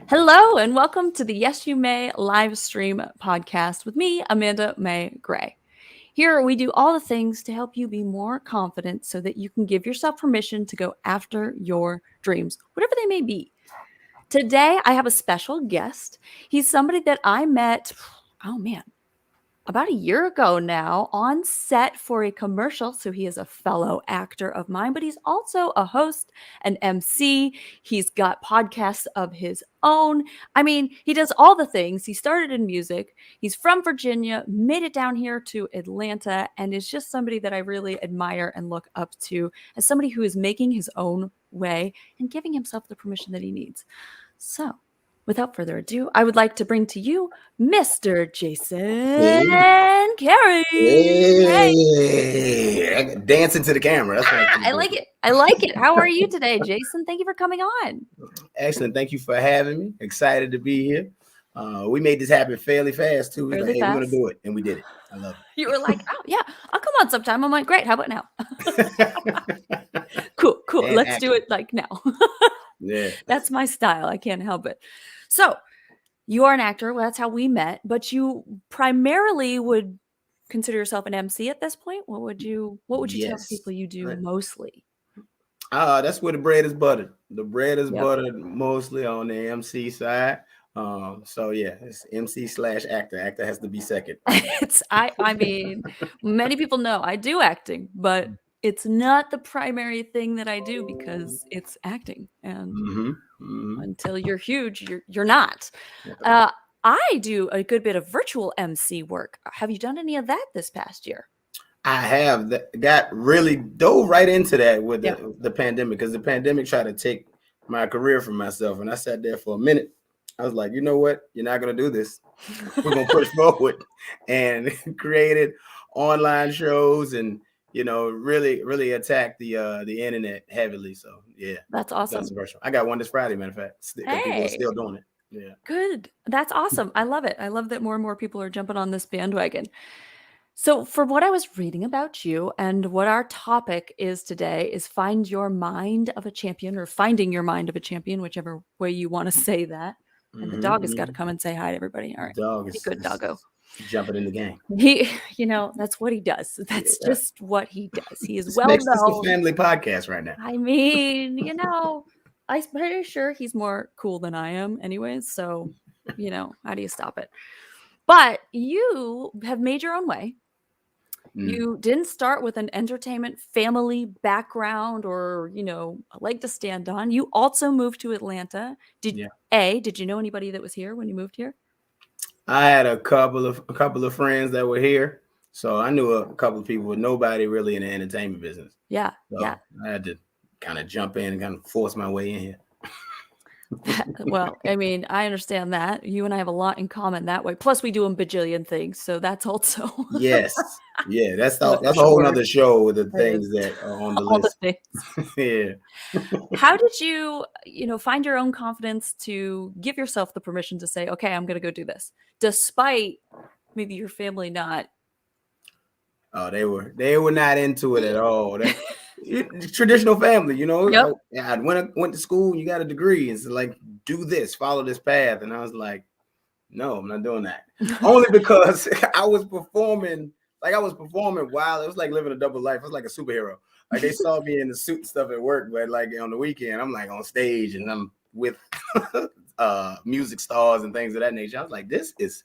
Hello, and welcome to the Yes You May live stream podcast with me, Amanda May Gray. Here, we do all the things to help you be more confident so that you can give yourself permission to go after your dreams, whatever they may be. Today, I have a special guest. He's somebody that I met, oh man, about a year ago now on set for a commercial. So he is a fellow actor of mine, but he's also a host, an MC. He's got podcasts of his own. I mean, he does all the things. He started in music. He's from Virginia, made it down here to Atlanta, and is just somebody that I really admire and look up to as somebody who is making his own way and giving himself the permission that he needs. So, without further ado, I would like to bring to you Mr. Jason Carey. Hey. Dancing to the camera. That's what I like it. I like it. How are you today, Jason? Thank you for coming on. Excellent. Thank you for having me. Excited to be here. We made this happen fairly fast too. We're Fairly like, hey, we're fast. gonna do it, and we did it. I love it. You were like, oh yeah, I'll come on sometime. I'm like, great. How about now? Cool. And Let's do it like now. Yeah. That's my style. I can't help it. So you are an actor. Well, that's how we met. But you primarily would consider yourself an MC at this point. What would you tell Yes. people you do mostly? That's where the bread is buttered. The bread is Yep. buttered mostly on the MC side. So yeah, it's MC/actor. Actor has to be second. I mean, many people know I do acting, but it's not the primary thing that I do because it's acting. And until you're huge, you're not. I do a good bit of virtual MC work. Have you done any of that this past year? I have got really dove right into that with the pandemic, because the pandemic tried to take my career from myself. And I sat there for a minute. I was like, you know what? You're not going to do this. We're going to push forward, and created online shows and, really, really attack the internet heavily. So, yeah. That's awesome. That's virtual. I got one this Friday, matter of fact. People are still doing it. Yeah. Good. That's awesome. I love it. I love that more and more people are jumping on this bandwagon. So from what I was reading about you, and what our topic is today is find your mind of a champion, or finding your mind of a champion, whichever way you want to say that. And the dog has got to come and say hi to everybody. All right. Dog is good, doggo. Jumping in the game. He, that's what he does. That's just what he does. He is well known. It's a family podcast right now. I mean, I'm pretty sure he's more cool than I am anyways. So, how do you stop it? But you have made your own way. You didn't start with an entertainment family background or, a leg to stand on. You also moved to Atlanta. Did you know anybody that was here when you moved here? I had a couple of friends that were here. So I knew a couple of people, but nobody really in the entertainment business. Yeah. So I had to kind of jump in and kind of force my way in here. Well, I mean, I understand that. You and I have a lot in common that way. Plus, we do a bajillion things, so that's also yes, yeah. That's a whole nother show with the things that are on the list. Yeah. How did you, find your own confidence to give yourself the permission to say, "Okay, I'm going to go do this," despite maybe your family not? Oh, they were not into it at all. Traditional family, Yep. I went to school. You got a degree, and so like, do this, follow this path. And I was like, no, I'm not doing that. Only because I was performing while it was like living a double life. I was like a superhero. Like, they saw me in the suit and stuff at work, but like on the weekend, I'm like on stage and I'm with music stars and things of that nature. I was like, this is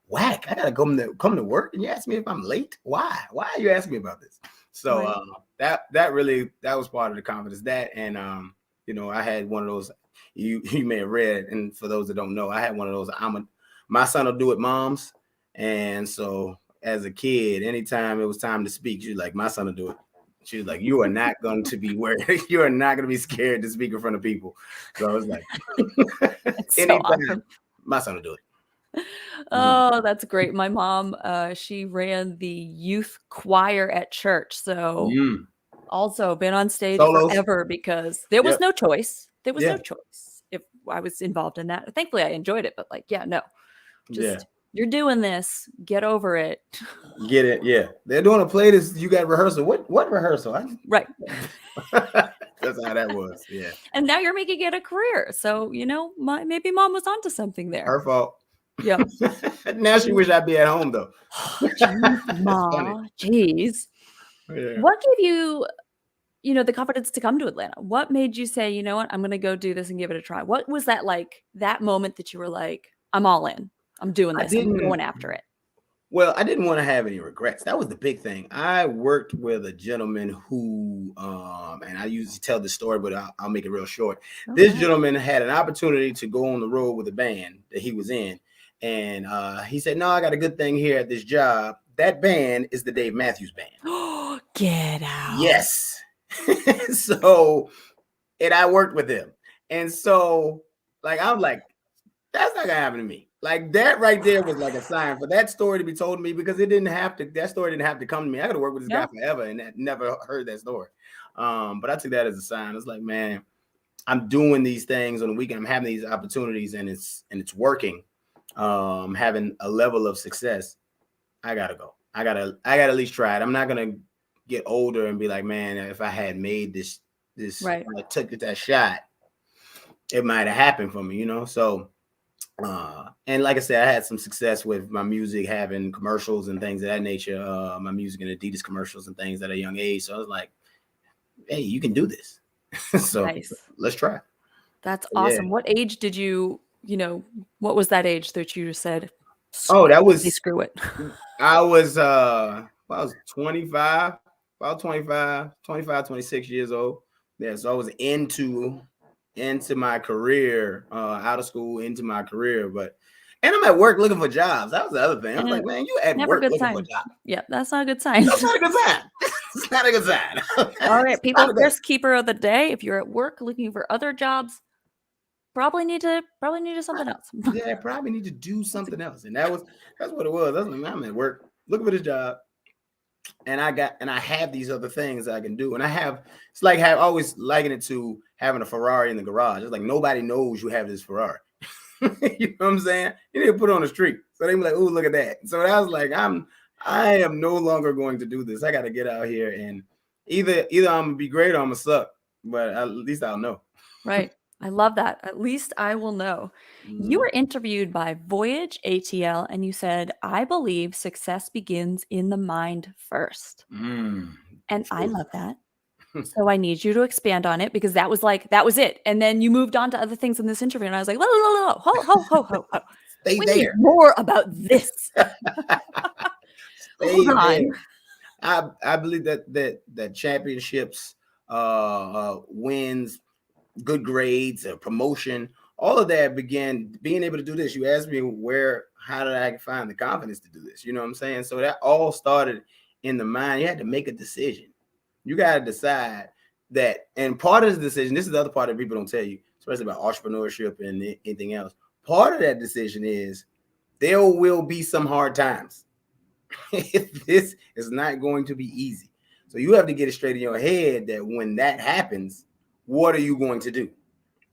whack. I gotta come to work, and you ask me if I'm late. Why are you asking me about this? So that was part of the confidence. That, and I had one of those, you may have read, and for those that don't know, I had one of those my son will do it moms. And so as a kid, anytime it was time to speak, she's like, my son will do it. She was like, you are not going to be worried. You are not going to be scared to speak in front of people. So I was like, anytime, awesome. My son will do it. Oh, that's great. My mom, she ran the youth choir at church. So also been on stage forever because there was no choice. There was no choice if I was involved in that. Thankfully, I enjoyed it. But you're doing this. Get over it. Get it. Yeah. They're doing a play. You got rehearsal. What rehearsal? Right. That's how that was. Yeah. And now you're making it a career. So, maybe mom was onto something there. Her fault. Yep. Now she wish I'd be at home though. Jeez, That's funny. ma. Jeez. Yeah. What gave you, the confidence to come to Atlanta? What made you say, you know what, I'm gonna go do this and give it a try? What was that like, that moment that you were like, I'm all in. I'm doing I this. I'm didn't going after it. Well, I didn't want to have any regrets. That was the big thing. I worked with a gentleman who, and I usually tell the story, but I'll make it real short. This Okay. gentleman had an opportunity to go on the road with a band that he was in. And he said, no, I got a good thing here at this job. That band is the Dave Matthews Band. Get out. Yes. So, and I worked with him. And so, like, I'm like, that's not gonna happen to me. Like that right there was like a sign for that story to be told to me because that story didn't have to come to me. I could have worked with this guy forever and never heard that story. But I took that as a sign. It's like, man, I'm doing these things on the weekend. I'm having these opportunities and it's working. Having a level of success. I gotta go. I gotta at least try it. I'm not gonna get older and be like, man, if I had made this, right. I took that shot, it might have happened for me, So and like I said, I had some success with my music, having commercials and things of that nature. My music and Adidas commercials and things at a young age. So I was like, hey, you can do this. So Nice. let's try. That's awesome. Yeah. What age did what was that age that you said, Oh, that was screw it? I was 25, about 25, 26 years old. Yeah, so I was into my career, out of school into my career, and I'm at work looking for jobs. That was the other thing. I was like, man, you at Never a work good looking for a sign. job. Yeah, that's not a good sign. That's not a good sign. It's not a good sign. All right, It's people, not a good- risk keeper of the day. If you're at work looking for other jobs, probably need to do something else. Yeah, probably need to do something else. And that's what it was. That's like, man, I'm at work looking for this job. And I have these other things that I can do. And it's like I always liken it to having a Ferrari in the garage. It's like nobody knows you have this Ferrari. You know what I'm saying? You need to put it on the street. So they be like, oh, look at that. So I was like, I am no longer going to do this. I got to get out here and either I'm gonna be great or I'm gonna suck. But at least I'll know. Right. I love that. At least I will know. You were interviewed by Voyage ATL and you said, I believe success begins in the mind first. And I love that. So I need you to expand on it because that was it. And then you moved on to other things in this interview. And I was like, whoa, ho. Stay We there. need more about this. Stay Hold on. there. I believe that championships, wins, good grades, promotion, all of that began being able to do this. You asked me how did I find the confidence to do this? You know what I'm saying? So that all started in the mind. You had to make a decision. You got to decide that. And part of the decision, this is the other part that people don't tell you, especially about entrepreneurship and anything else. Part of that decision is there will be some hard times. This is not going to be easy. So you have to get it straight in your head that when that happens, what are you going to do?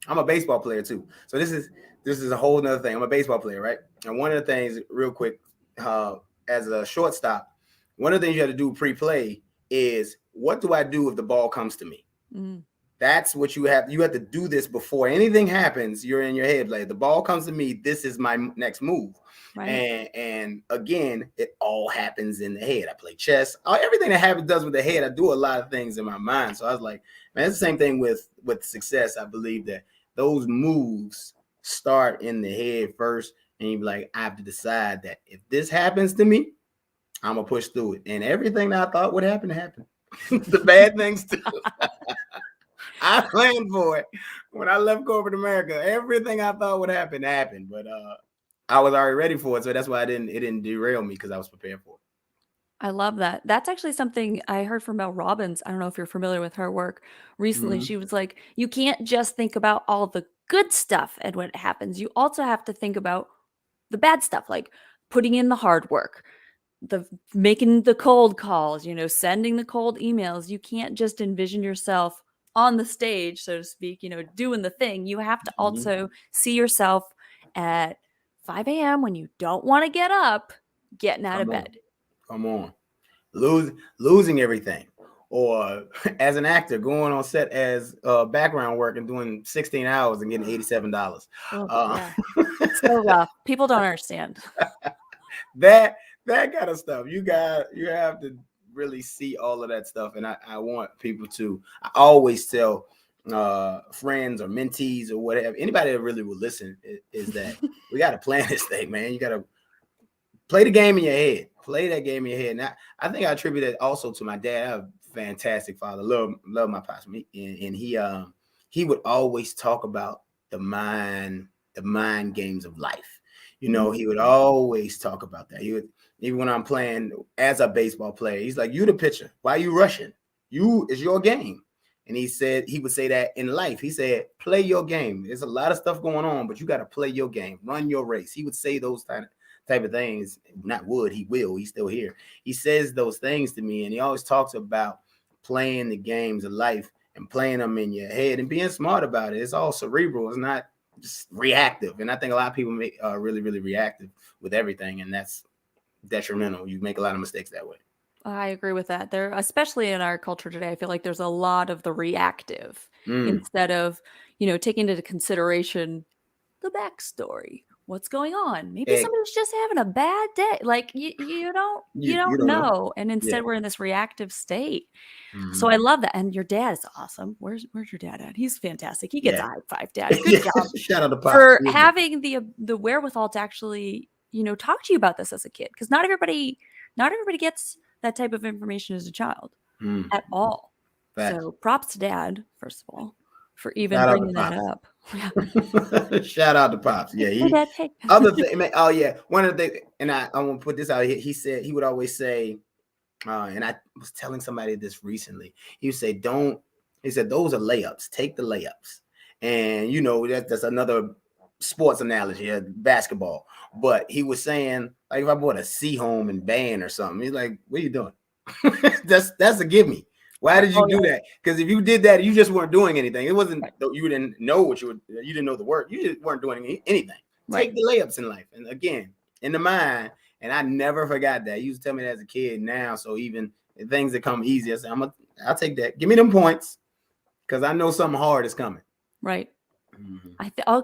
I'm a baseball player too. So this is a whole nother thing. I'm a baseball player, right? And one of the things, real quick, as a shortstop, one of the things you have to do pre-play is, what do I do if the ball comes to me? That's what you have to do this before anything happens. You're in your head, like, the ball comes to me, this is my next move. Right. And again, it all happens in the head. I play chess. Everything that does with the head, I do a lot of things in my mind. So I was like, man, it's the same thing with success. I believe that those moves start in the head first, and you're like, I have to decide that if this happens to me, I'm gonna push through it. And everything that I thought would happen happened. The bad things too. I planned for it. When I left corporate America, everything I thought would happen happened. But I was already ready for it. So that's why it didn't derail me, because I was prepared for it. I love that. That's actually something I heard from Mel Robbins. I don't know if you're familiar with her work. Recently, she was like, you can't just think about all the good stuff and when it happens. You also have to think about the bad stuff, like putting in the hard work, making the cold calls, sending the cold emails. You can't just envision yourself on the stage, so to speak, doing the thing. You have to also see yourself at 5 a.m. when you don't want to get up, getting out of bed. Come on. Losing everything. or as an actor going on set as background work and doing 16 hours and getting $87. Oh, Uh, yeah. So rough. People don't understand. that that kind of stuff. You have to really see all of that stuff. And I want people to, I always tell friends or mentees or whatever, anybody that really will listen is that we got to plan this thing, man. You got to play the game in your head. Play that game in your head. And I think I attribute it also to my dad. I have a fantastic father. Love my pops. And he would always talk about the mind games of life. You know, he would always talk about that. He would, even when I'm playing as a baseball player, he's like, "You the pitcher. Why are you rushing? You is your game." And he would say that in life. He said, "Play your game. There's a lot of stuff going on, but you got to play your game. Run your race." He would say those type of things. Not would, he will. He's still here. He says those things to me, and he always talks about playing the games of life and playing them in your head and being smart about it. It's all cerebral. It's not just reactive. And I think a lot of people are really, really reactive with everything, and that's detrimental. You make a lot of mistakes that way. I agree with that. There, especially in our culture today, I feel like there's a lot of the reactive instead of, taking into consideration the backstory. What's going on? Maybe somebody's just having a bad day. Like you don't don't know. And Yeah. instead we're in this reactive state. So I love that. And your dad is awesome. Where's your dad at? He's fantastic. He gets a high five, Dad. Good job Shout out to Pop. for having the wherewithal to actually, talk to you about this as a kid. Because not everybody gets that type of information as a child at all. Facts. So props to Dad, first of all, for even Shout out bringing to that Pops. up. Shout out to Pops. Yeah, Hey, Dad. Hey. Other thing, man, oh yeah, one of the things, and I want to put this out here. He said he would always say, and I was telling somebody this recently. He would say, "Don't." He said, "Those are layups. Take the layups." And that's another sports analogy, basketball. But he was saying, like, if I bought a C home and band or something, he's like, "What are you doing?" that's a give me. Why did you do that? Because if you did that, you just weren't doing anything. It wasn't you didn't know what you didn't know the work. You just weren't doing anything. Take the layups in life. And again, in the mind, and I never forgot that. He used to tell me that as a kid now. So even things that come easy, I say, I'll take that. Give me them points because I know something hard is coming. Right.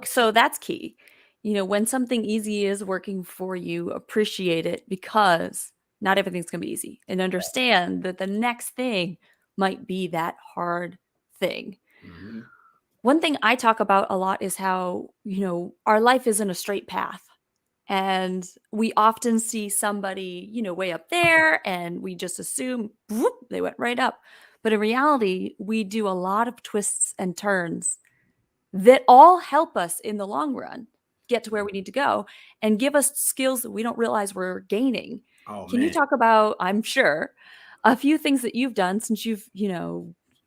So that's key. When something easy is working for you, appreciate it because not everything's going to be easy, and understand that the next thing might be that hard thing. One thing I talk about a lot is how, our life isn't a straight path. And we often see somebody, way up there, and we just assume whoop, they went right up. But in reality, we do a lot of twists and turns that all help us in the long run get to where we need to go and give us skills that we don't realize we're gaining. Can you talk about, I'm sure, a few things that you've done since you've,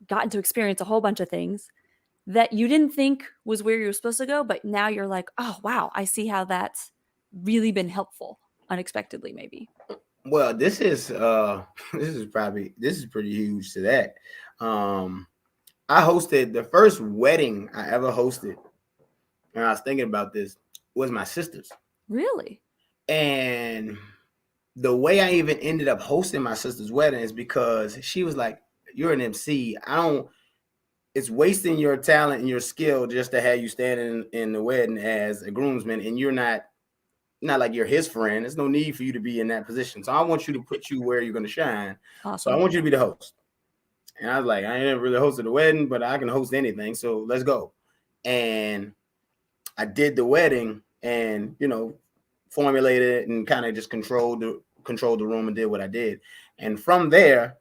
gotten to experience a whole bunch of things that you didn't think was where you were supposed to go, but now you're like, oh, wow, I see how that's really been helpful unexpectedly, maybe. Well, this is pretty huge to that. I hosted the first wedding I ever hosted, and I was thinking about this, was my sister's. Really? And the way I even ended up hosting my sister's wedding is because she was like, "You're an MC. It's wasting your talent and your skill just to have you standing in the wedding as a groomsman, and you're not like you're his friend. There's no need for you to be in that position. So I want you to put you where you're going to shine. Awesome. So I want you to be the host." And I was like, I ain't never really hosted a wedding, but I can host anything. So let's go. And I did the wedding and, formulated it and kind of just controlled the room and did what I did. And from there,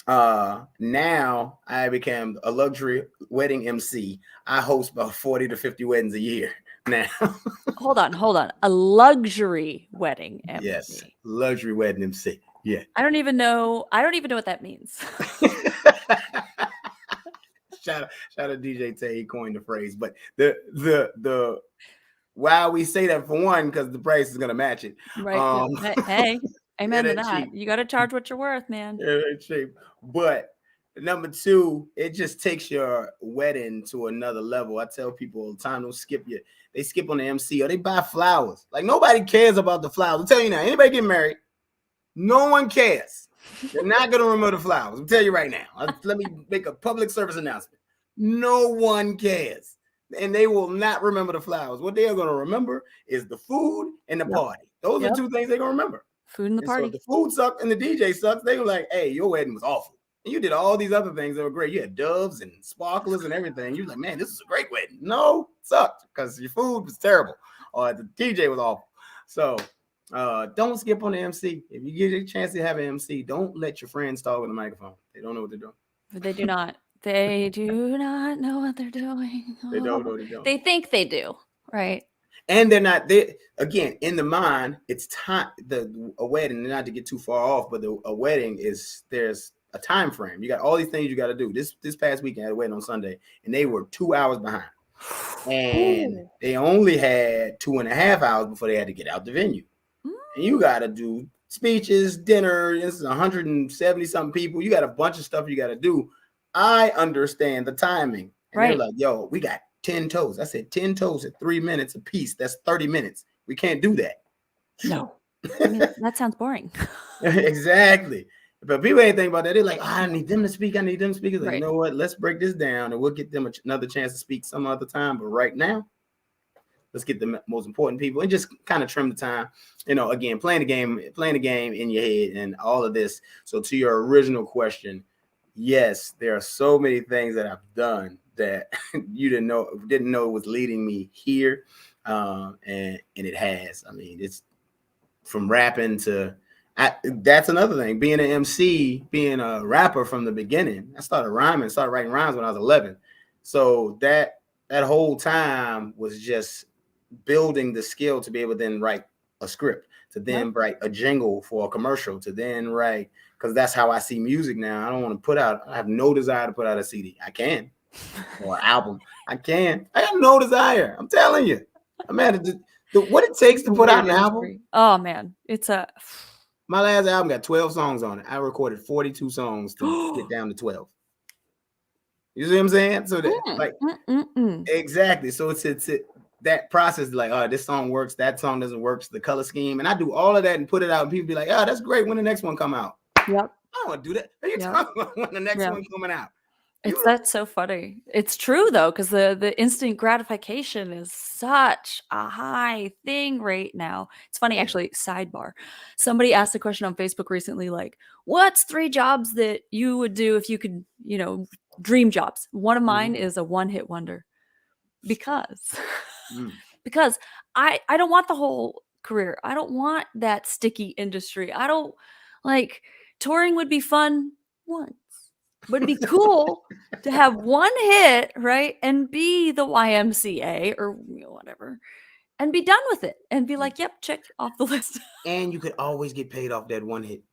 now I became a luxury wedding MC. I host about 40 to 50 weddings a year now. Hold on. A luxury wedding MC. Yes, luxury wedding MC. Yeah. I don't even know what that means. Shout out DJ Tay, he coined the phrase. But the why we say that, for one, because the price is gonna match it. Right. Hey, amen to that. Cheap. You got to charge what you're worth, man. It's cheap. But number two, it just takes your wedding to another level. I tell people all the time, don't skip they skip on the MC or they buy flowers. Like, nobody cares about the flowers. I'll tell you now, anybody getting married, no one cares. They're not going to remember the flowers. I'll tell you right now. Let me make a public service announcement. No one cares. And they will not remember the flowers. What they are going to remember is the food and the Yep. party. Those are Yep. two things they're going to remember. Food and the And so if party. the food sucked and the DJ sucks, they were like, hey, your wedding was awful. And you did all these other things that were great. You had doves and sparklers and everything. You're like, man, this is a great wedding. No, sucked because your food was terrible or the DJ was awful. So don't skip on the MC. If you get a chance to have an MC, don't let your friends talk with the microphone. They don't know what they're doing. They do not. They do not know what they're doing. They don't know Oh, what they're doing. they think they do, right? And they're not there again in the mind. It's time. A wedding, not to get too far off, but a wedding is there's a time frame. You got all these things you got to do. This past weekend I had a wedding on Sunday, and they were 2 hours behind, and they only had 2.5 hours before they had to get out the venue. And you got to do speeches, dinner. This is 170 something people. You got a bunch of stuff you got to do. I understand the timing, and Right. they're like, "Yo, we got 10 toes." I said 10 toes at 3 minutes a piece. That's 30 minutes. We can't do that. No. I mean, that sounds boring. Exactly. But people ain't think about that. They're like, oh, I need them to speak. I need them to speak. It's like, Right. you know what? Let's break this down and we'll get them another chance to speak some other time. But right now, let's get the most important people and just kind of trim the time. Again, playing the game in your head and all of this. So to your original question, yes, there are so many things that I've done that you didn't know was leading me here. And it has. I mean, it's from rapping to that's another thing. Being an MC, being a rapper from the beginning. I started writing rhymes when I was 11. So that whole time was just building the skill to be able to then write a script, to then write a jingle for a commercial, to then write, because that's how I see music now. I don't want to I have no desire to put out a CD. I can, or an album. I have no desire. I'm telling you. Man, what it takes to put out an album. Oh man, My last album got 12 songs on it. I recorded 42 songs to get down to 12. You see what I'm saying? So that exactly. So it's that process, like, oh, this song works, that song doesn't work, the color scheme, and I do all of that and put it out, and people be like, oh, that's great. When the next one come out? Yep. I don't want to do that. Are you talking about when the next one coming out? That's so funny. It's true though, because the instant gratification is such a high thing right now. It's funny, actually, sidebar. Somebody asked a question on Facebook recently, like, what's 3 jobs that you would do if you could, dream jobs? One of mine is a one-hit wonder. Because I don't want the whole career. I don't want that sticky industry. I don't touring would be fun once. But it'd be cool to have one hit, right? And be the YMCA or whatever and be done with it and be like, yep, check off the list. And you could always get paid off that one hit.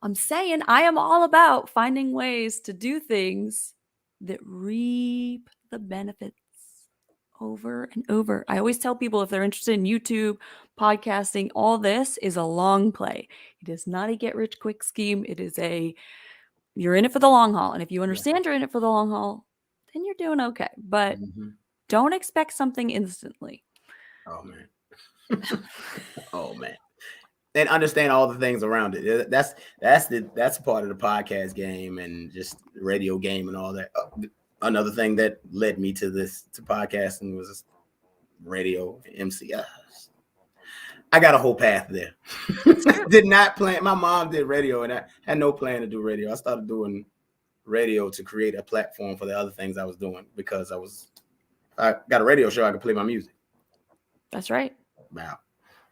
I'm saying I am all about finding ways to do things that reap the benefits over and over. I always tell people if they're interested in YouTube, podcasting, all this is a long play. It is not a get rich quick scheme. It is you're in it for the long haul. And if you understand you're in it for the long haul, then you're doing okay. But don't expect something instantly. Oh, man. Oh, man. And understand all the things around it. That's part of the podcast game and just radio game and all that. Another thing that led me to podcasting was radio MC. I got a whole path there. Did not plan. My mom did radio, and I had no plan to do radio. I started doing radio to create a platform for the other things I was doing because I got a radio show. I could play my music. That's right. Wow.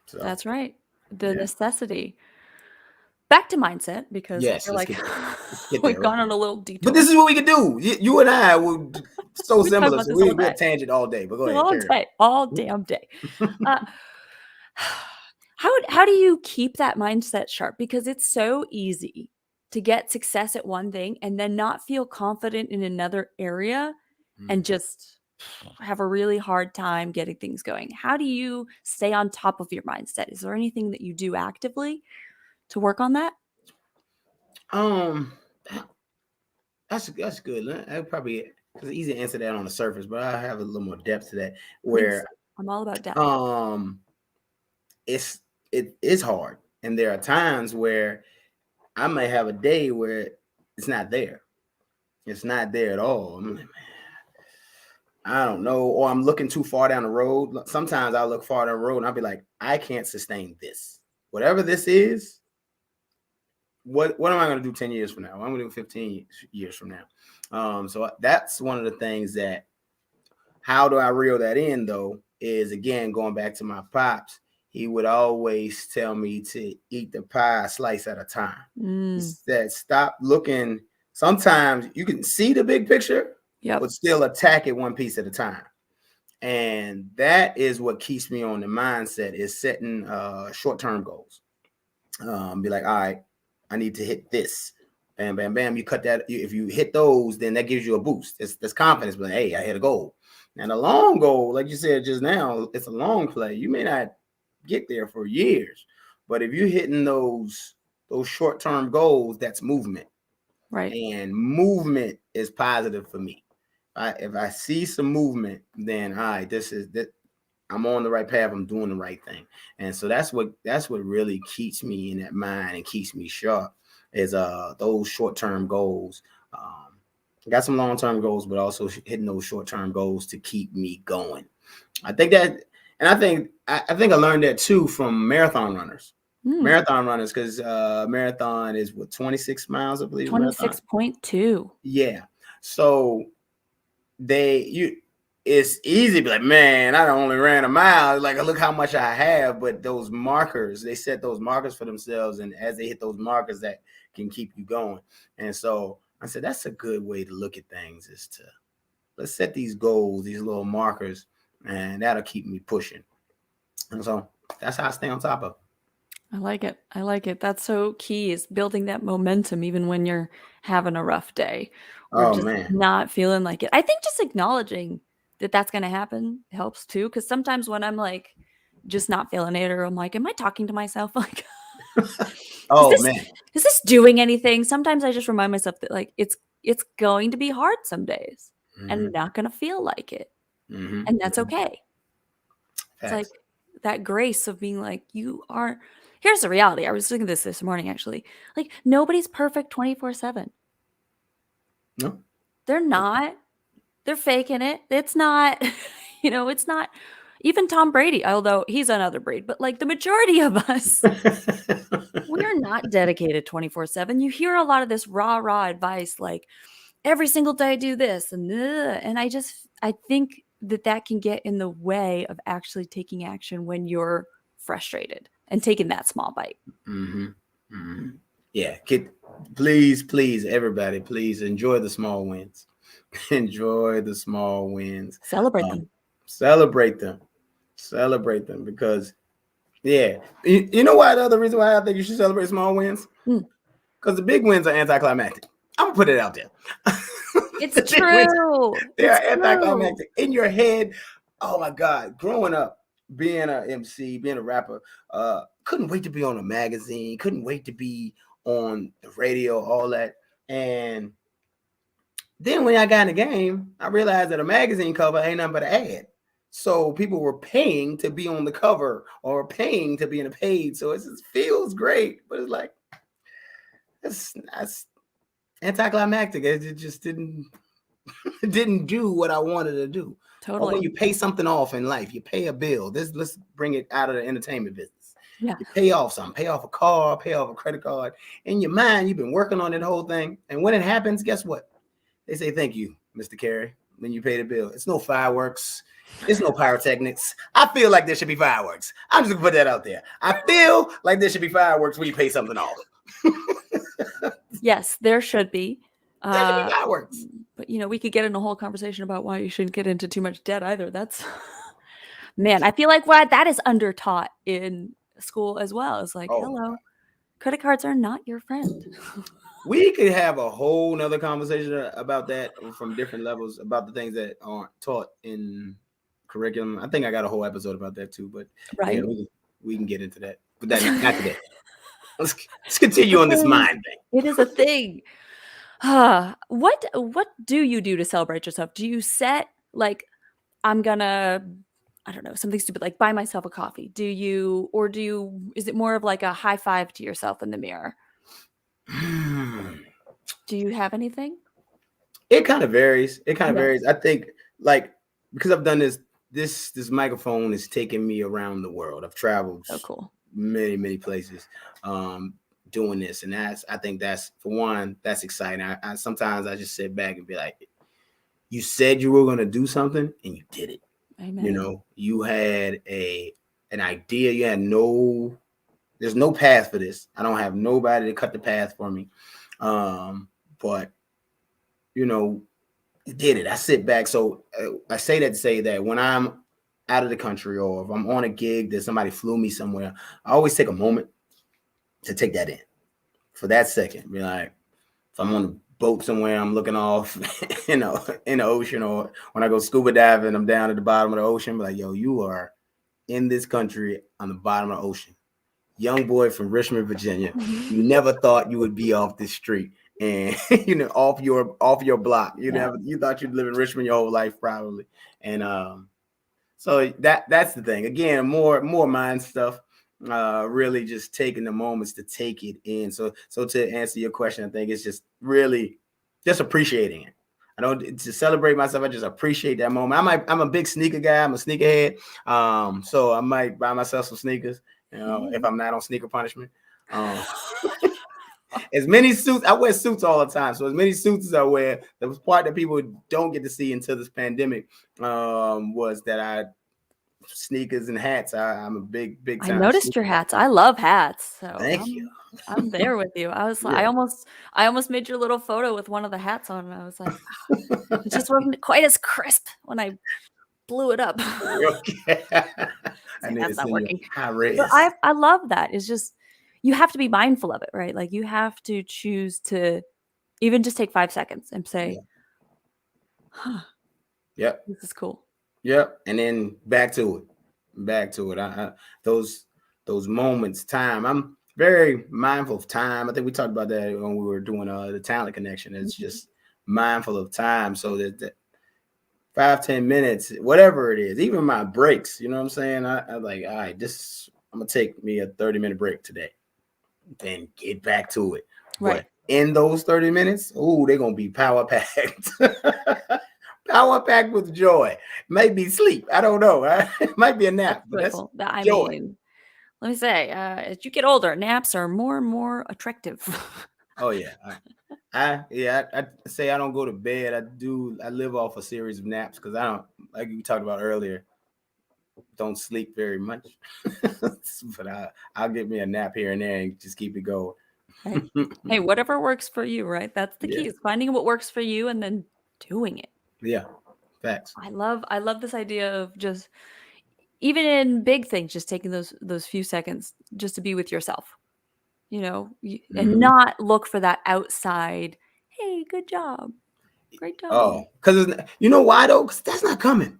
So, that's right. The necessity. Back to mindset, because I feel like we've gone on a little detour. But this is what we can do. You and I were so similar. So we're tangent all day. But go ahead. All damn day. How do you keep that mindset sharp? Because it's so easy to get success at one thing and then not feel confident in another area and just have a really hard time getting things going. How do you stay on top of your mindset? Is there anything that you do actively to work on that? That's good. I probably, it's easy to answer that on the surface, but I have a little more depth to that. Where I'm all about depth. It is hard, and there are times where I may have a day where it's not there. It's not there at all. I'm like, I don't know, or I'm looking too far down the road. Sometimes I'll look far down the road and I'll be like, I can't sustain this. Whatever this is, what am I going to do 10 years from now? What am I going to do 15 years from now? So that's one of the things that, how do I reel that in though, is again, going back to my pops, he would always tell me to eat the pie a slice at a time. He said, stop looking. Sometimes you can see the big picture, but still attack it one piece at a time. And that is what keeps me on the mindset, is setting short-term goals. Be like, all right, I need to hit this. Bam, bam, bam. You cut that. If you hit those, then that gives you a boost. That's confidence. But hey, I hit a goal. And a long goal, like you said just now, it's a long play. You may not get there for years, but if you're hitting those short-term goals, that's movement. Right. And movement is positive for me. If I see some movement, then all right, I'm on the right path. I'm doing the right thing. And so that's what really keeps me in that mind and keeps me sharp, is those short-term goals. Got some long-term goals, but also hitting those short-term goals to keep me going. I think that, and I think I learned that too from marathon runners. Marathon runners, because marathon is what, 26 miles, I believe. 26.2. Yeah. So it's easy to be like, man, I only ran a mile. Like, look how much I have. But those markers, they set those markers for themselves. And as they hit those markers, that can keep you going. And so I said, that's a good way to look at things, is to let's set these goals, these little markers, and that'll keep me pushing. And so that's how I stay on top of it. I like it. I like it. That's so key, is building that momentum even when you're having a rough day or just not feeling like it. I think just acknowledging that that's going to happen helps too. Because sometimes when I'm like just not feeling it, or I'm like, am I talking to myself? Like, is this doing anything? Sometimes I just remind myself that like it's going to be hard some days, and I'm not going to feel like it. And that's okay. It's like that grace of being like, here's the reality. I was thinking this morning, actually. Like, nobody's perfect 24/7. No. They're not. They're faking it. It's not, it's not even Tom Brady, although he's another breed, but like the majority of us, we're not dedicated 24/7. You hear a lot of this rah advice, like every single day do this and I think that can get in the way of actually taking action when you're frustrated and taking that small bite. Yeah, please, everybody, please enjoy the small wins. Enjoy the small wins. Celebrate them. Celebrate them, because you know why? The other reason why I think you should celebrate small wins, because the big wins are anticlimactic. I'm gonna put it out there. It's true. They are anticlimactic in your head. Oh my God! Growing up, being an MC, being a rapper, couldn't wait to be on a magazine. Couldn't wait to be on the radio. All that. And then when I got in the game, I realized that a magazine cover ain't nothing but an ad. So people were paying to be on the cover or paying to be in a paid. So it just feels great, but it's like, that's anticlimactic. It just didn't do what I wanted to do. Totally. Or when you pay something off in life, you pay a bill. Let's bring it out of the entertainment business. Yeah. You pay off something, pay off a car, pay off a credit card. In your mind, you've been working on that whole thing. And when it happens, guess what? They say, thank you, Mr. Carey, when you pay the bill. It's no fireworks. It's no pyrotechnics. I feel like there should be fireworks. I'm just gonna put that out there. I feel like there should be fireworks when you pay something off. Yes, there should be. There should be fireworks. But we could get in a whole conversation about why you shouldn't get into too much debt either. That's man, I feel like that is under taught in school as well. It's like, hello, credit cards are not your friend. We could have a whole nother conversation about that from different levels, about the things that aren't taught in curriculum. I think I got a whole episode about that too, but yeah, we can get into that. But that not today. Let's continue on this mind thing. It is a thing. What do you do to celebrate yourself? Do you set like, I'm gonna, I don't know, something stupid like buy myself a coffee? Is it more of like a high five to yourself in the mirror? Do you have anything? It kind of varies. It kind of Okay. varies. I think like because I've done this microphone is taking me around the world. I've traveled So cool. many places um doing this, and that's I think that's for one that's exciting. I sometimes I just sit back and be like, you said you were going to do something and you did it. You Amen. know, you had an idea. You had no there's no path for this. I don't have nobody to cut the path for me. But you know, you did it. I sit back. So I say that to say that when I'm out of the country or if I'm on a gig that somebody flew me somewhere, I always take a moment to take that in for that second. Be like, if I'm on a boat somewhere, I'm looking off, in the ocean, or when I go scuba diving, I'm down at the bottom of the ocean. Be like, yo, you are in this country on the bottom of the ocean. Young boy from Richmond, Virginia. You never thought you would be off this street and off your block. Yeah. You thought you'd live in Richmond your whole life probably. And so that's the thing. Again, more mind stuff. Really just taking the moments to take it in. So to answer your question, I think it's just really just appreciating it. I don't to celebrate myself. I just appreciate that moment. I'm a big sneaker guy. I'm a sneakerhead. So I might buy myself some sneakers. If I'm not on sneaker punishment. Um, as many suits, I wear suits all the time. So as many suits as I wear, the part that people don't get to see until this pandemic was that I sneakers and hats. I'm a big I time noticed your sneaker guy. hats. I love hats. So Thank you. I'm there with you. I was like, Yeah. I almost made your little photo with one of the hats on, and I was like, it just wasn't quite as crisp when I blew it up. Okay. It's I like, need to that's not send you working. high But res. I love that. It's just you have to be mindful of it, right? Like you have to choose to even just take 5 seconds and say, Yeah. "Huh, Yep. this is cool." Yep. And then back to it. Back to it. Those those moments, time. I'm very mindful of time. I think we talked about that when we were doing the talent connection. It's Mhm. just mindful of time so that 5-10 minutes, whatever it is, even my breaks, you know what I'm saying? I like, all right, I'm gonna take me a 30-minute break today, then get back to it. Right. But in those 30 minutes, ooh, they're gonna be power packed. Power packed with joy. Maybe sleep. I don't know. It might be a That's nap, but that's joyful. That I joy. mean, let me say, as you get older, naps are more and more attractive. Oh yeah. I say I don't go to bed. I live off a series of naps because I don't like we talked about earlier. Don't sleep very much, but I'll get me a nap here and there and just keep it going. Right? Hey, whatever works for you, right? That's the Yeah, key is finding what works for you and then doing it. yeah, facts. I love this idea of just even in big things, just taking those few seconds just to be with yourself, and Hmm. not look for that outside, "Hey, good job. Great job." Oh, because you know why though? Because that's not coming.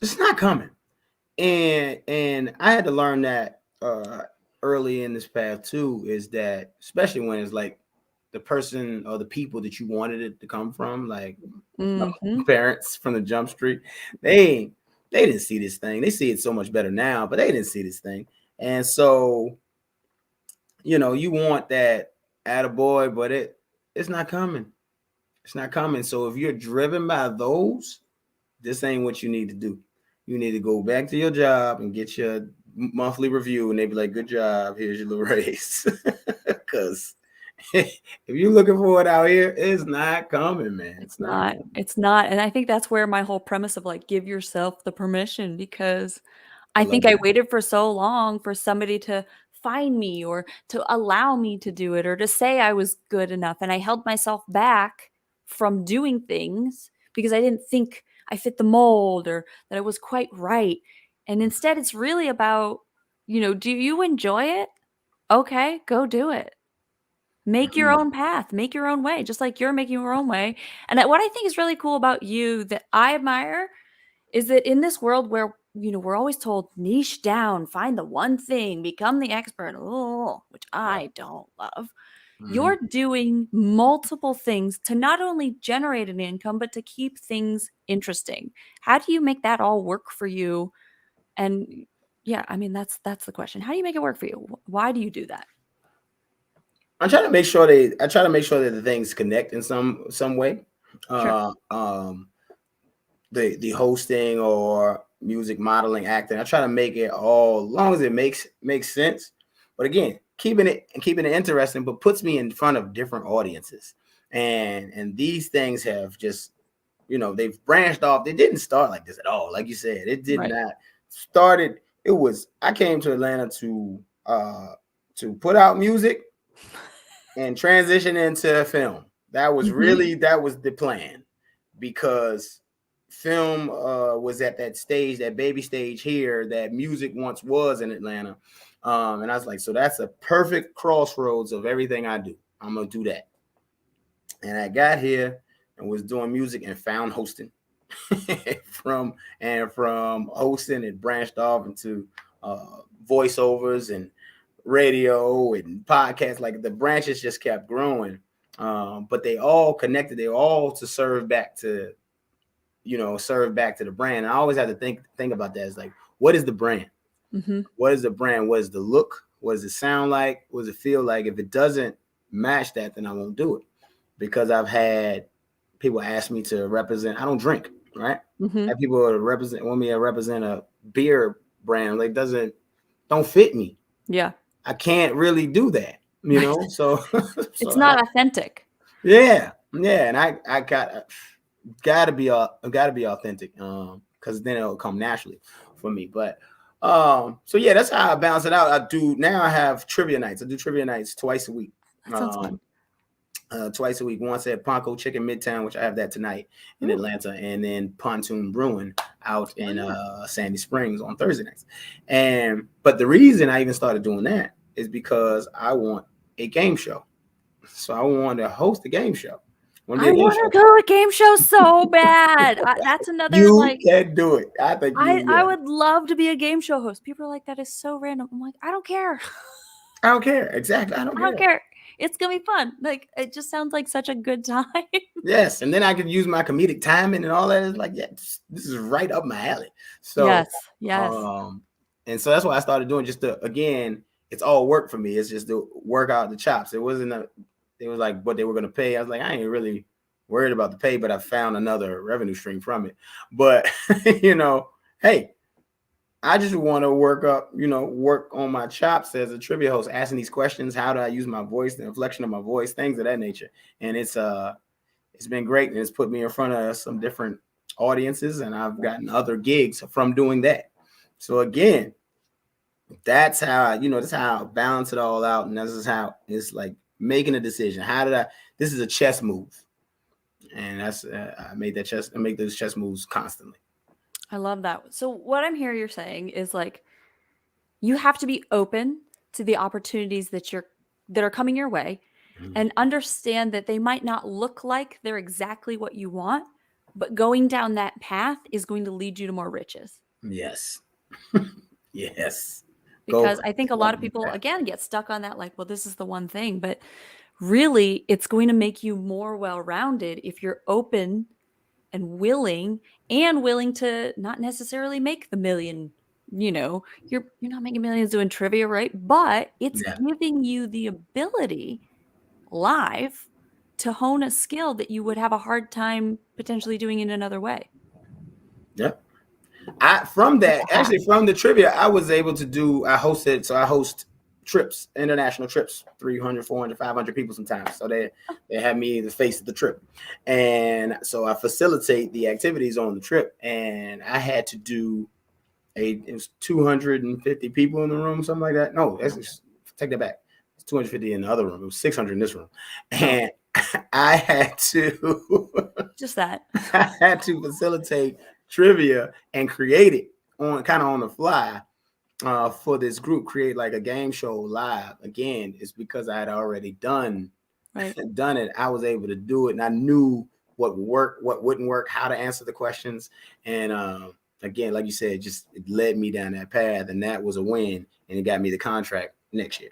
It's not coming. And I had to learn that early in this path too. Is that especially when it's like the person or the people that you wanted it to come from, like my Mhm. parents from the jump street, they they didn't see this thing. They see it so much better now, but they didn't see this thing. And so, you want that attaboy, but it's not coming. It's not coming. So if you're driven by those, this ain't what you need to do. You need to go back to your job and get your monthly review, and they be like, "Good job. Here's your little raise." Because if you're looking for it out here, it's not coming, man. It's It's not not, coming. it's not, and I think that's where my whole premise of, like, give yourself the permission because I I love think I that. waited for so long for somebody to find me or to allow me to do it or to say I was good enough, and I held myself back from doing things because I didn't think I fit the mold or that I was quite right, and instead, it's really about, do you enjoy it? Okay, go do it. Make your Mhm. own path, make your own way, just like you're making your own way, and what I think is really cool about you that I admire is that in this world where, we're always told niche down, find the one thing, become the expert, which Yeah. I don't love. Mhm. You're doing multiple things to not only generate an income, but to keep things interesting. How do you make that all work for you? And yeah, I mean that's the question. How do you make it work for you? Why do you do that? I try to make sure that the things connect in some way. Sure. Uh, um, the hosting or music modeling, acting. I try to make it all, as long as it makes sense. But again, keeping it interesting, but puts me in front of different audiences. And these things have just, they've branched off. They didn't start like this at all. Like you said, it did Right. not started. It was I came to Atlanta to put out music and transition into film. That was the plan, because film was at that stage, that baby stage here, that music once was in Atlanta. And I was like, so that's a perfect crossroads of everything I do. I'm gonna do that. And I got here and was doing music and found hosting. From hosting, it branched off into voiceovers and radio and podcasts. Like the branches just kept growing, but they all connected. They all to serve back to the brand. And I always have to think about that. It's like, what is the brand? Mm-hmm. What is the brand? What is the look? What does it sound like? What does it feel like? If it doesn't match that, then I won't do it, because I've had people ask me to represent. I don't drink, right? Mm-hmm. I have people want me to represent a beer brand. Like, don't fit me. Yeah. I can't really do that, Right. So, It's so not authentic. yeah, and I gotta be authentic, because then it'll come naturally for me. But so yeah, that's how I balance it out. I have trivia nights. I do trivia nights twice a week. That sounds fun. Twice a week. Once at Ponco Chicken Midtown, which I have that tonight in Ooh. Atlanta, and then Pontoon Brewing out Oh, in yeah. Sandy Springs on Thursday nights. But the reason I even started doing that is because I want a game show. So I want to host a game show. I want to I be a game want to show. go to a game show so bad. That's another You like can do it. I think I would love to be a game show host. People are like, that is so random. I'm like, I don't care. I don't care. Exactly. I don't I don't care. care. It's gonna be fun. Like it just sounds like such a good time. Yes. And then I can use my comedic timing and all that. It's like, yeah, this is right up my alley. So, Yes. Yes. um, and so that's why I started doing, just again, it's all work for me. It's just to work out the chops. It was like what they were going to pay. I was like, I ain't really worried about the pay, but I found another revenue stream from it. But, hey, I just want to work on my chops as a trivia host, asking these questions. How do I use my voice, the inflection of my voice, things of that nature. And it's been great, and it's put me in front of some different audiences, and I've gotten other gigs from doing that. So again, that's how I balance it all out, and this is how it's like making a decision. This is a chess move, and that's I make those chess moves constantly. I love that. So what I'm hearing you're saying is like you have to be open to the opportunities that are coming your way and understand that they might not look like they're exactly what you want, but going down that path is going to lead you to more riches. Yes. Yes. Go Because I think a lot walk of the people, path. again, get stuck on that, like, well, this is the one thing. But really, it's going to make you more well rounded if you're open and willing to not necessarily make the million. You're not making millions doing trivia, right? But it's Yeah. giving you the ability live to hone a skill that you would have a hard time potentially doing in another way. Yeah. From It's that, a hack. actually from the trivia, I host trips, international trips, 300, 400, 500 people sometimes. So they have me the face of the trip. And so I facilitate the activities on the trip. And I had to do it was 250 people in the room, something like that. No, take that back. It's 250 in the other room. It was 600 in this room. Oh, And I had to just that. I had to facilitate trivia and create it on the fly for this group, create like a game show live. Again, it's because I had already done Right. done it. I was able to do it, and I knew what would work, what wouldn't work, how to answer the questions. And again, like you said, just it led me down that path, and that was a win, and it got me the contract next year.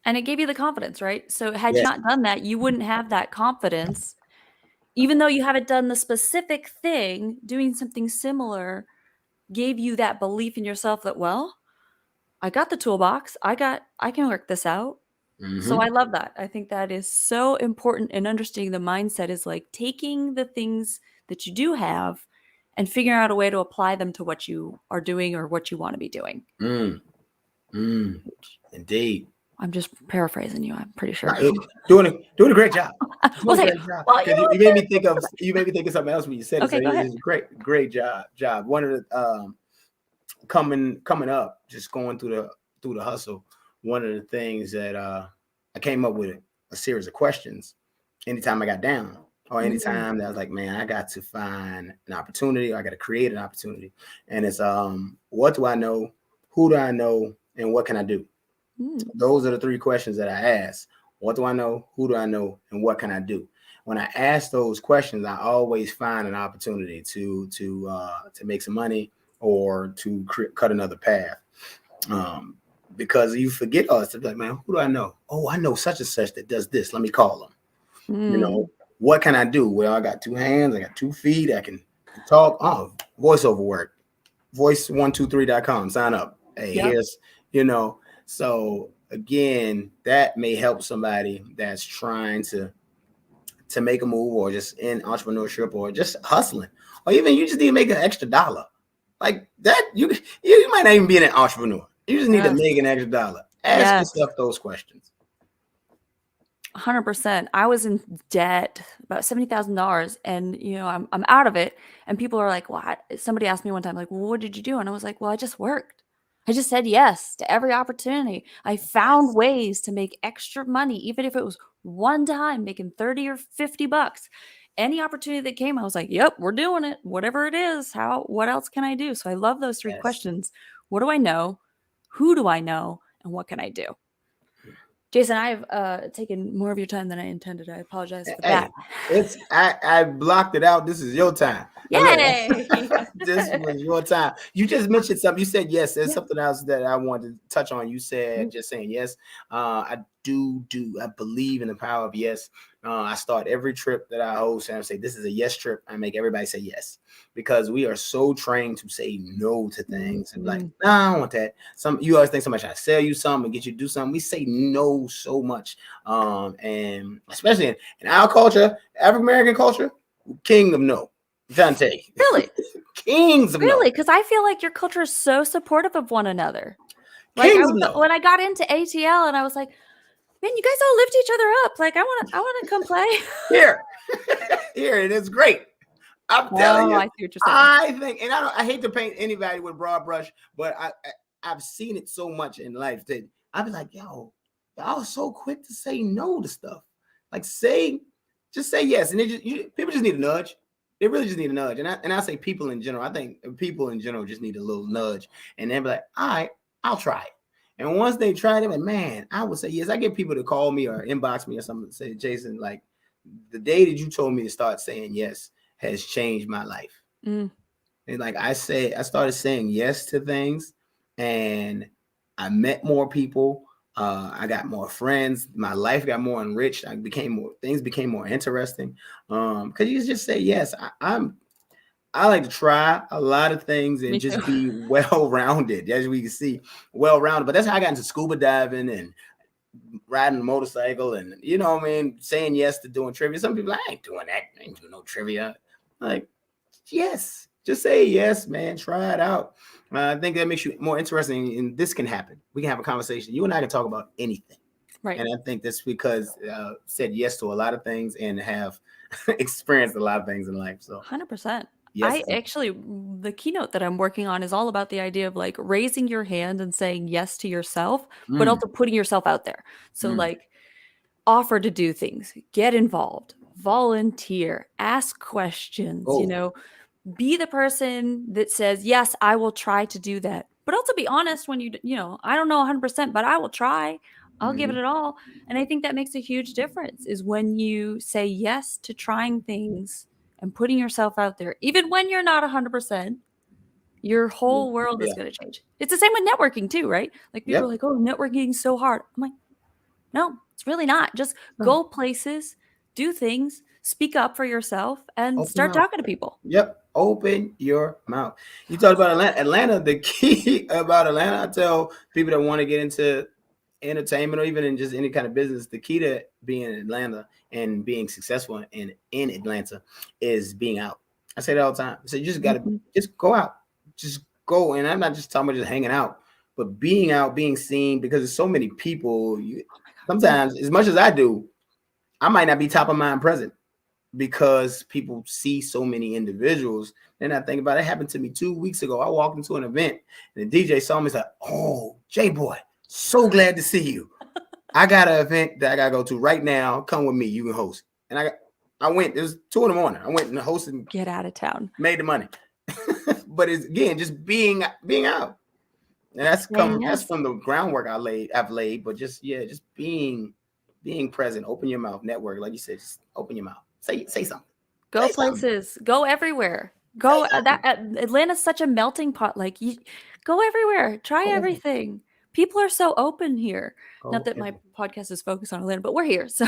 And it gave you the confidence, right? So had you Yes. not done that, you wouldn't have that confidence. Even though you haven't done the specific thing, doing something similar gave you that belief in yourself that, well, I got the toolbox. I can work this out. So Mm-hmm. I love that. I think that is so important, and understanding the mindset is like taking the things that you do have and figuring out a way to apply them to what you are doing or what you want to be doing. Mm, mm, indeed. I'm just paraphrasing you, I'm pretty No, sure. doing a great job. Well, Doing a thank great job. well, Because you're you made me think of something else when you said it. So okay, go ahead. it's a great job. One of the coming up, just going through the hustle. One of the things that I came up with a series of questions anytime I got down, or Mm, anytime that I was like, man, I got to find an opportunity, or I got to create an opportunity. And it's what do I know, who do I know, and what can I do? mm, Those are the three questions that I ask. What do I know? Who do I know? And what can I do? When I ask those questions, I always find an opportunity to make some money, or to cut another path. Um, because you forget us to be like, man, who do I know? Oh, I know such and such that does this. Let me call them. You mm. know, what can I do? Well, I got 2 hands, I got 2 feet, I can talk. Oh, voiceover work. Voice123.com. Sign up. Hey, Yep. here's, you know, so again, that may help somebody that's trying to make a move, or just in entrepreneurship, or just hustling, or even you just need to make an extra dollar. Like that, you might not even be an entrepreneur. You just need to Yes. make an extra dollar. Ask Yes. yourself those questions. 100%. I was in debt about $70,000, and I'm out of it, and people are like, "What?" Somebody asked me one time like, "Well, what did you do?" And I was like, "Well, I just worked. I just said yes to every opportunity. I found Yes. ways to make extra money, even if it was one time making 30 or 50 bucks. Any opportunity that came, I was like, "Yep, we're doing it. Whatever it is, what else can I do?" So I love those three Yes. questions. What do I know? Who do I know? And what can I do? Jason, I have taken more of your time than I intended. I apologize for that. Hey, I blocked it out. This is your time. And look, Yay! this was your time. You just mentioned something. You said yes. There's Yeah. something else that I wanted to touch on. You said Mm, just saying yes. I I believe in the power of yes. I start every trip that I host, and I say this is a yes trip. I make everybody say yes, because we are so trained to say no to things and be like, mm. nah, I don't want that. You always think somebody trying to sell you something and get you to do something. We say no so much, and especially in our culture, African American culture, king of no. I'm trying to tell you, Really? kings of no, Really? Because I feel like your culture is so supportive of one another. Like kings of no. when I got into ATL, and I was like, "Man, you guys all lift each other up. Like I wanna come play." Here, here, it is great. I'm telling Oh, you, I see what you're saying. I think, and I hate to paint anybody with a broad brush, but I've seen it so much in life that I'd be like, yo, y'all so quick to say no to stuff. Like just say yes, and people just need a nudge. They really just need a nudge, and I say people in general. I think people in general just need a little nudge, and they'll be like, all right, I'll try it. And once they try it, they're like, man, I would say yes. I get people to call me or inbox me or something, say, Jason, like the day that you told me to start saying yes has changed my life. Mm, And like I started saying yes to things, and I met more people. I got more friends. My life got more enriched. Things became more interesting. Because you just say yes. I like to try a lot of things and me too. just be well rounded, as we can see, well rounded. But that's how I got into scuba diving and riding a motorcycle, and what I mean, saying yes to doing trivia. Some people, I ain't doing that. I ain't doing no trivia. Like, yes, just say yes, man. Try it out. I think that makes you more interesting, and this can happen. We can have a conversation. You and I can talk about anything, Right. and I think that's because said yes to a lot of things and have experienced a lot of things in life. So 100%. yes, I actually, the keynote that I'm working on is all about the idea of like raising your hand and saying yes to yourself, but mm, also putting yourself out there. So, mm. like, offer to do things, get involved, volunteer, ask questions, Oh, be the person that says, "Yes, I will try to do that." But also be honest when I don't know 100%, but I will try. I'll give it mhm. all. And I think that makes a huge difference is when you say yes to trying things and putting yourself out there. Even when you're not 100%, your Yeah, whole world is yeah, going to change. It's the same with networking too, right? Like people are yep. like, "Oh, networking is so hard." I'm like, "No, it's really not. Just No, go places, do things, speak up for yourself and open your start mouth. talking to people." Yep. Open your mouth. You talked about Atlanta. The key about Atlanta, I tell people that want to get into entertainment or even in just any kind of business, the key to being in Atlanta and being successful in Atlanta is being out. I say that all the time. So you just got to just go out, just go. And I'm not just talking about just hanging out, but being out, being seen, because there's so many people. Sometimes, as much as I do, I might not be top of mind present because people see so many individuals. Then I think about it. It happened to me 2 weeks ago. I walked into an event and the DJ saw me and said, "Oh, J Boy, so glad to see you. I got an event that I gotta go to right now. Come with me. You can host." And I went. It was 2 a.m. I went and hosted and Get out of town. made the money. But it's again just being out. And that's from the groundwork I've laid, but just being present, open your mouth, network, like you said, just open your mouth. Say something. Go places. Go everywhere. Go Atlanta's such a melting pot. Like you go everywhere. Try everything. People are so open here. Not that my podcast is focused on Atlanta, but we're here. So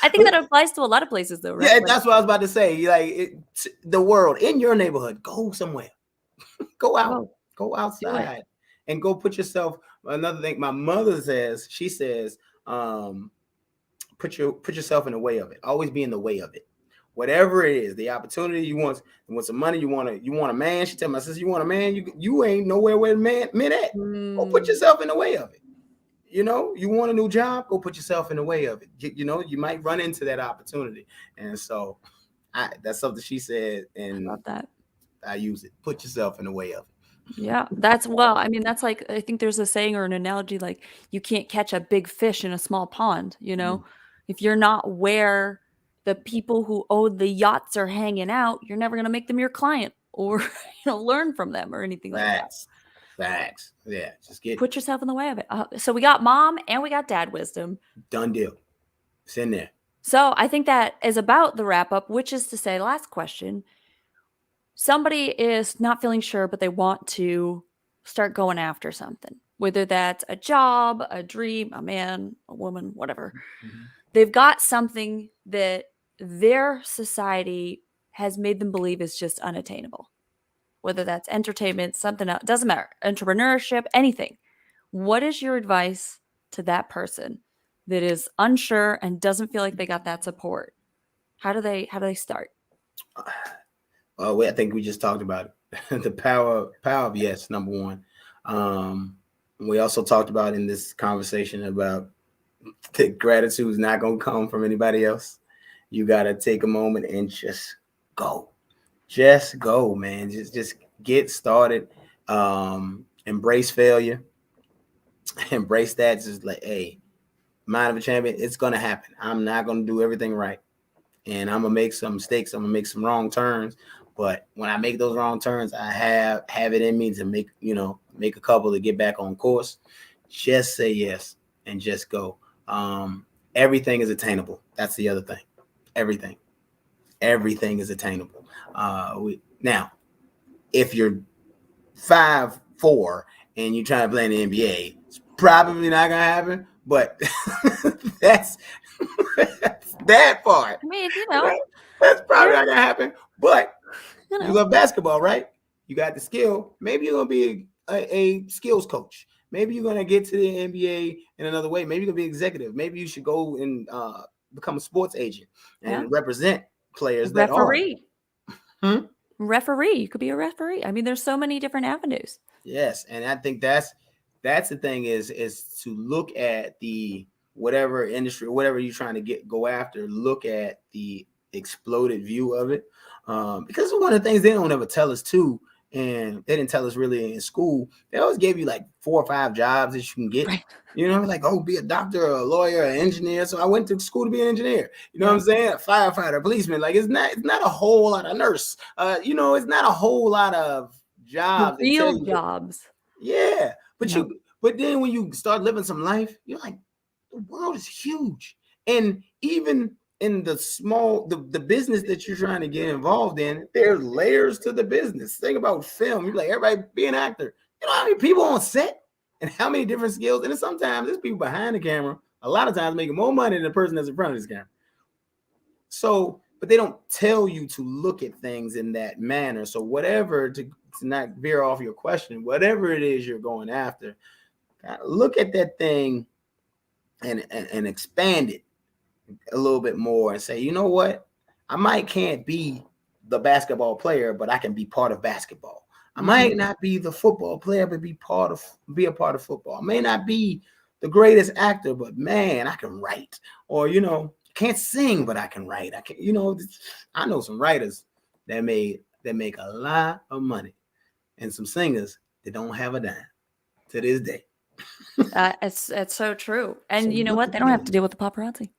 I think that applies to a lot of places though, right? Yeah, that's what I was about to say. Like the world, in your neighborhood, go somewhere. Go out. Go outside and go put yourself. Another thing my mother says, she says, put yourself in the way of it. Always be in the way of it. Whatever it is, the opportunity you want some money, you want a man. She tell my sister, you want a man, you ain't nowhere where men at. Go put yourself in the way of it. You know, you want a new job, go put yourself in the way of it. You know, you might run into that opportunity. And so that's something she said, and I love that. I use it. Put yourself in the way of it. Yeah, that's that's like, I think there's a saying or an analogy, like you can't catch a big fish in a small pond, you know? If you're not where the people who own the yachts are hanging out, you're never going to make them your client or learn from them or anything like that. Facts. Yeah, just put yourself in the way of it. So we got mom and we got dad wisdom. Done deal. It's in there. So I think that is about the wrap up, which is to say, last question. Somebody is not feeling sure, but they want to start going after something, whether that's a job, a dream, a man, a woman, whatever. They've got something that their society has made them believe is just unattainable, whether that's entertainment, something else, doesn't matter, entrepreneurship, anything. What is your advice to that person that is unsure and doesn't feel like they got that support? How do they start? Well, I think we just talked about it. The power of yes, number one. We also talked about in this conversation about the gratitude is not going to come from anybody else. You got to take a moment and just go. Just go, man. Just get started. Embrace failure. Embrace that. Just like, hey, mind of a champion, it's going to happen. I'm not going to do everything right. And I'm going to make some mistakes. I'm going to make some wrong turns. But when I make those wrong turns, I have it in me to make a couple to get back on course. Just say yes and just go. Everything is attainable. That's the other thing. Everything is attainable. Now, if you're 5'4" and you're trying to play in the NBA, it's probably not gonna happen. But that's that part. I mean, that's probably not gonna happen. But you love basketball, right? You got the skill. Maybe you're gonna be a skills coach. Maybe you're gonna get to the NBA in another way. Maybe you're gonna be executive. Maybe you should go and become a sports agent and represent players. Referee. Referee. You could be a referee. I mean, there's so many different avenues. Yes, and I think that's the thing is to look at the whatever industry, whatever you're trying to go after. Look at the exploded view of it, because one of the things they don't ever tell us too. And they didn't tell us really in school. They always gave you like 4 or 5 jobs that you can get. Right. You know, like, oh, be a doctor, or a lawyer, an engineer. So I went to school to be an engineer. You know what I'm saying? A firefighter, a policeman. Like it's not a whole lot of nurse. It's not a whole lot of jobs. Real jobs. Yeah. But then when you start living some life, you're like, the world is huge. And even in the business that you're trying to get involved in, there's layers to the business. Think about film. You're like, everybody be an actor. You know how many people on set and how many different skills? And then sometimes there's people behind the camera, a lot of times making more money than the person that's in front of this camera. So, but they don't tell you to look at things in that manner. So whatever, to not veer off your question, whatever it is you're going after, look at that thing and expand it a little bit more and say, you know what? Can't be the basketball player, but I can be part of basketball. I might not be the football player, but be a part of football. I may not be the greatest actor, but man, I can write. Or, can't sing, but I can write. I can, I know some writers that make a lot of money, and some singers that don't have a dime to this day. It's so true. And So you know look what? at They the don't have game. to deal with the paparazzi.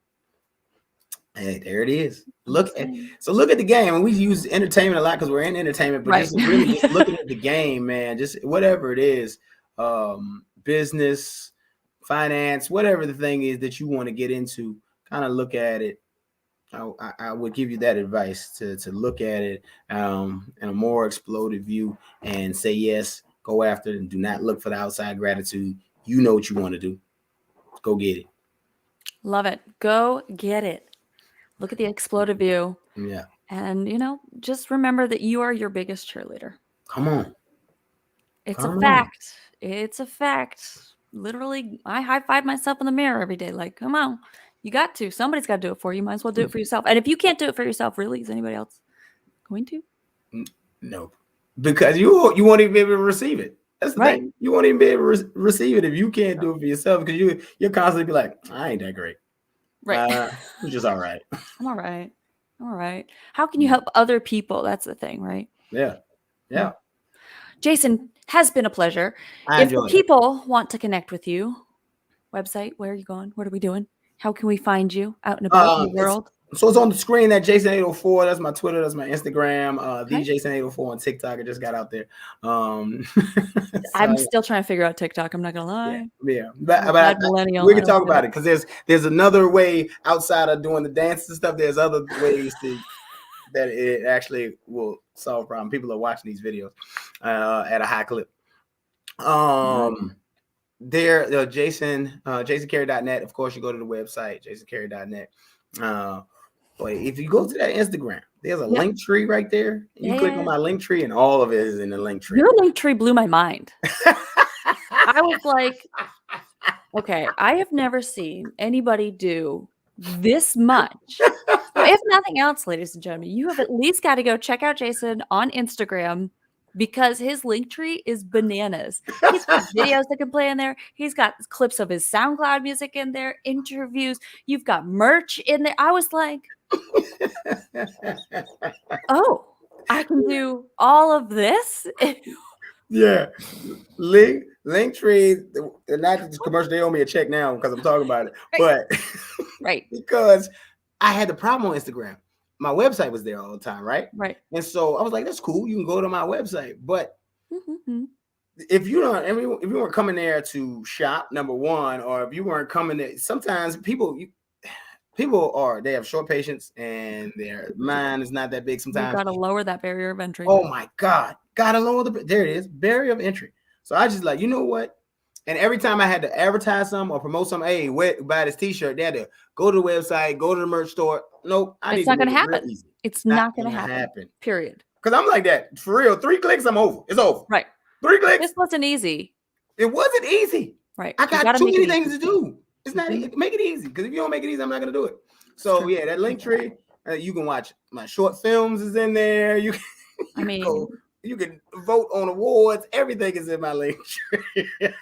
Hey, there it is. I'm just saying. Look at the game, and we use entertainment a lot because we're in entertainment. But Right. just looking at the game, man. Just whatever it is, business, finance, whatever the thing is that you want to get into, kind of look at it. I would give you that advice to look at it in a more exploded view and say yes, go after it, and do not look for the outside gratitude. You know what you want to do. Go get it. Love it. Go get it. Look at the exploded view. Yeah. And, just remember that you are your biggest cheerleader. Come on. It's a Come on. fact. It's a fact. Literally, I high five myself in the mirror every day. Like, come on. You got to. Somebody's got to do it for you. You might as well do it for yourself. And if you can't do it for yourself, really, is anybody else going to? No. Because you won't even be able to receive it. That's the Right. thing. You won't even be able to receive it if you can't do it for yourself, because you'll constantly be like, I ain't that great. Right. I'm just all right. I'm all right. I'm all right. How can you help other people? That's the thing, right? Yeah. Yeah. Jason, has been a pleasure. I If the enjoyed it. people want to connect with you, website, where are you going? What are we doing? How can we find you out and about in the world? So it's on the screen, that Jason804. That's my Twitter. That's my Instagram. Okay. The Jason804 on TikTok. I just got out there. I'm still trying to figure out TikTok. I'm not gonna lie. Yeah. But millennial. We can talk about it, because there's another way outside of doing the dances and stuff. There's other ways that it actually will solve a problem. People are watching these videos at a high clip. There, JasonCarey.net. Of course, you go to the website, JasonCarey.net. But if you go to that Instagram, there's a link tree right there. You click on my link tree, and all of it is in the link tree. Your link tree blew my mind. I was like, okay, I have never seen anybody do this much. So if nothing else, ladies and gentlemen, you have at least got to go check out Jason on Instagram, because his link tree is bananas. He's got videos that can play in there. He's got clips of his SoundCloud music in there, interviews. You've got merch in there. I was like, oh, I can do all of this? Yeah. Link tree. Not the commercial. They owe me a check now because I'm talking about it. But right. Because I had the problem on Instagram. My website was there all the time, right? Right. And so I was like, that's cool. You can go to my website. But if you weren't coming there to shop, number one, or if you weren't coming there, sometimes people they have short patience, and their mind is not that big sometimes. You got to lower that barrier of entry. Oh my God. Got to lower there it is. Barrier of entry. So I just like, you know what? And every time I had to advertise something or promote something, hey, buy this t-shirt, they had to go to the website, go to the merch store. Nope. It's not going to happen. It's not going to happen. Period. Because I'm like that. For real. 3 clicks, I'm over. It's over. Right. 3 clicks. This wasn't easy. It wasn't easy. Right. I got too many things to do. It's not make it easy. Because if you don't make it easy, I'm not going to do it. So yeah, that link tree, you can watch my short films is in there. You can vote on awards. Everything is in my link tree. Because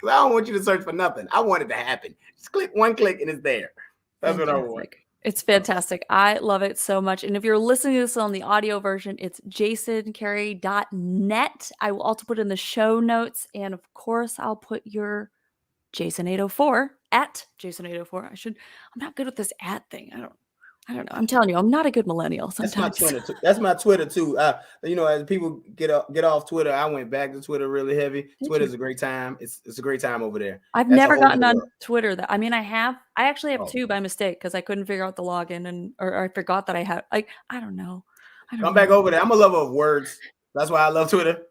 I don't want you to search for nothing. I want it to happen. Just click one click and it's there. That's what I want. It's fantastic. I love it so much. And if you're listening to this on the audio version, it's jasoncarey.net. I will also put in the show notes. And of course, I'll put your Jason804 at Jason804. I'm not good with this at thing. I don't know. I'm telling you, I'm not a good millennial sometimes. That's my Twitter too. As people get off Twitter, I went back to Twitter really heavy. Twitter's a great time. It's a great time over there. I've never gotten on Twitter. I actually have two by mistake because I couldn't figure out the login or I forgot that I had. I don't know. I'm back over there. I'm a lover of words. That's why I love Twitter.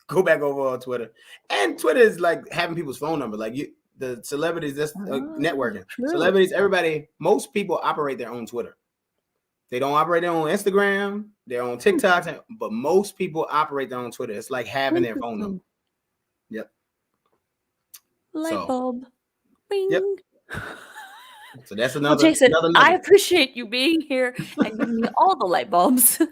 Go back over on Twitter. And Twitter is like having people's phone number. Like the celebrities, that's networking. True. Celebrities, everybody, most people operate their own Twitter. They don't operate their own Instagram, their own TikTok, but most people operate their own Twitter. It's like having their phone number. Yep. Light So, bulb. Bing. yep. So that's Well, Jason, another I nugget. appreciate you being here and giving me all the light bulbs. Who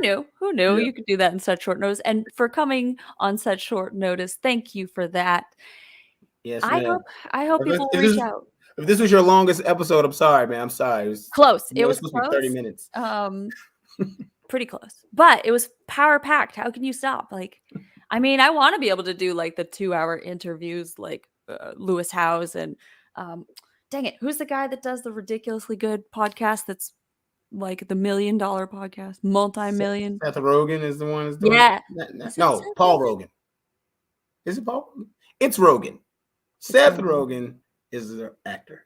knew? Who knew Yep. you could do that in such short notice? And for coming on such short notice, thank you for that. Yes, I ma'am. hope I hope If people will if reach this out. if this was your longest episode, I'm sorry, man. I'm sorry. Close. It It's was supposed to be 30 close. minutes. Pretty close. But it was power packed. How can you stop? Like, I mean, I want to be able to do like the 2-hour interviews like Lewis Howes and dang it, who's the guy that does the ridiculously good podcast that's like the $1 million podcast, multi-million? Seth Rogen is the one that's doing Yeah. it. Is it No, Seth Paul Rogen? Rogan. Is it Paul? It's Rogan. It's Seth Rogan. Rogen is the actor.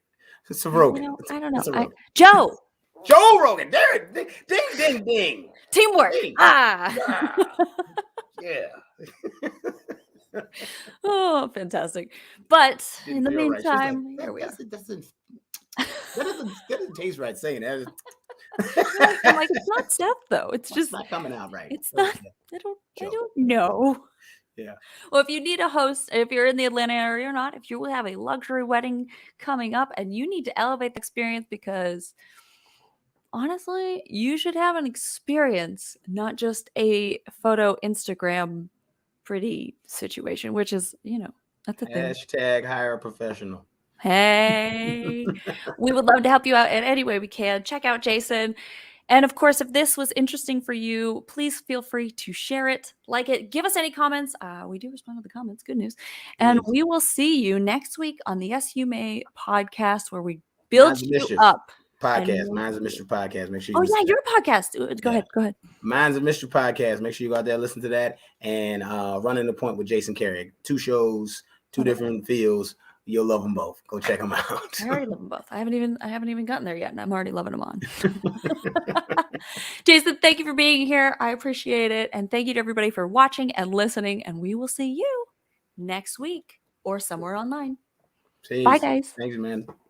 It's Rogan. I don't know. It's a Rogan. Joe. Joe Rogan. There it. Ding, ding, ding, ding. Teamwork. Ding. Ah. Yeah. Oh, fantastic. But in the Feel right. She's like, meantime, here we are. that doesn't taste right saying that. I'm like, it's not Seth though. It's just not coming out right. It's not. I don't know. Yeah. Well, if you need a host, if you're in the Atlanta area or not, if you have a luxury wedding coming up and you need to elevate the experience because honestly, you should have an experience, not just a photo Instagram pretty situation, which is, that's a thing. Hashtag hire a professional. Hey, we would love to help you out in any way we can. Check out Jason. And of course, if this was interesting for you, please feel free to share it, like it, give us any comments. We do respond to the comments. Good news. And we will see you next week on the Yes You May podcast where we build you up. Podcast. Minds of Mystery podcast. Make sure you listen. Your podcast. Go ahead. Minds of Mystery podcast. Make sure you go out there, listen to that, and Running the Point with Jason Carey. 2 shows, 2 different fields. You'll love them both. Go check them out. I already love them both. I haven't even gotten there yet, and I'm already loving them on. Jason, thank you for being here. I appreciate it. And thank you to everybody for watching and listening. And we will see you next week or somewhere online. Peace. Bye, guys. Thanks, man.